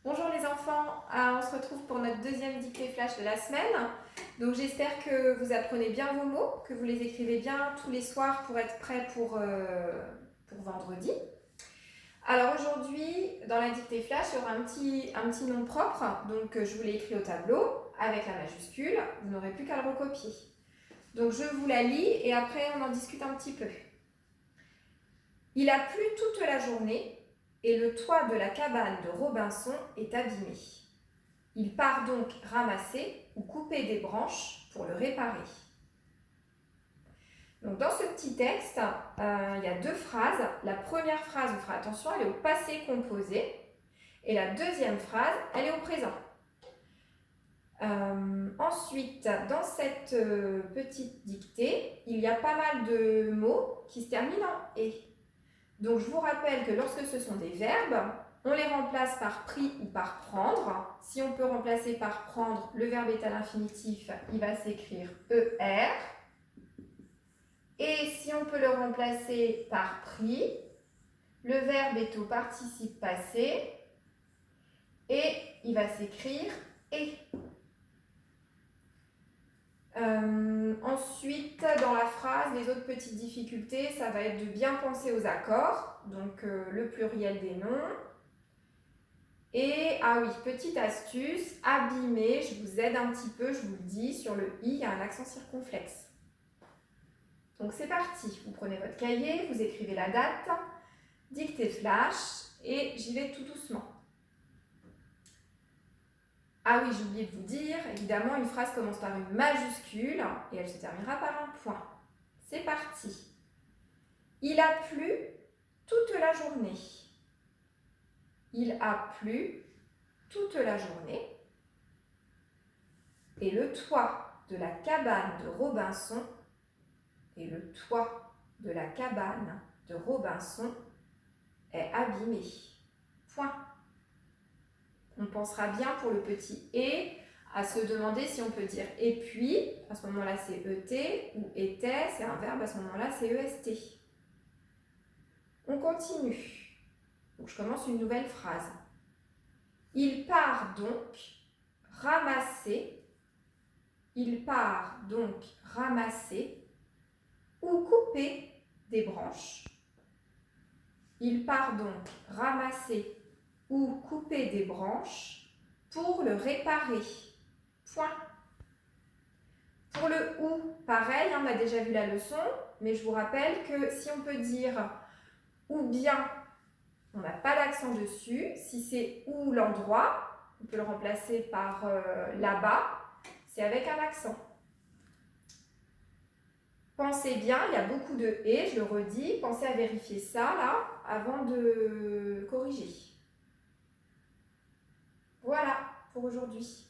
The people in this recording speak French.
Bonjour les enfants, on se retrouve pour notre deuxième dictée flash de la semaine. Donc j'espère que vous apprenez bien vos mots, que vous les écrivez bien tous les soirs pour être prêts pour vendredi. Alors aujourd'hui, dans la dictée flash, il y aura un petit nom propre, donc je vous l'ai écrit au tableau avec la majuscule, vous n'aurez plus qu'à le recopier. Donc je vous la lis et après on en discute un petit peu. Il a plu toute la journée et le toit de la cabane de Robinson est abîmé. Il part donc ramasser ou couper des branches pour le réparer. Donc dans ce petit texte, il y a deux phrases. La première phrase, vous ferez attention, elle est au passé composé. Et la deuxième phrase, elle est au présent. Ensuite, dans cette petite dictée, il y a pas mal de mots qui se terminent en « et ». Donc je vous rappelle que lorsque ce sont des verbes, on les remplace par pris ou par prendre. Si on peut remplacer par prendre, le verbe est à l'infinitif, il va s'écrire ER. Et si on peut le remplacer par pris, le verbe est au participe passé et il va s'écrire et. Ensuite, dans la phrase, les autres petites difficultés, ça va être de bien penser aux accords, donc le pluriel des noms. Et, ah oui, petite astuce, abîmer, je vous aide un petit peu, je vous le dis, sur le i, il y a un accent circonflexe. Donc c'est parti, vous prenez votre cahier, vous écrivez la date, dictée flash, et j'y vais tout doucement. Ah oui, j'ai oublié de vous dire, évidemment, une phrase commence par une majuscule et elle se terminera par un point. C'est parti. Il a plu toute la journée. Il a plu toute la journée. Et le toit de la cabane de Robinson, et le toit de la cabane de Robinson est abîmé. Point. On pensera bien pour le petit « et » à se demander si on peut dire « et puis », à ce moment-là c'est « et » ou « était », c'est un verbe, à ce moment-là c'est « est ». On continue. Donc je commence une nouvelle phrase. Il part donc ramasser, il part donc ramasser ou couper des branches. Il part donc ramasser ou couper des branches pour le réparer. Point. Pour le ou, pareil, on a déjà vu la leçon, mais je vous rappelle que si on peut dire ou bien, on n'a pas d'accent dessus. Si c'est ou l'endroit, on peut le remplacer par là-bas, c'est avec un accent. Pensez bien, il y a beaucoup de « et », je le redis, pensez à vérifier ça là avant de corriger. Voilà pour aujourd'hui.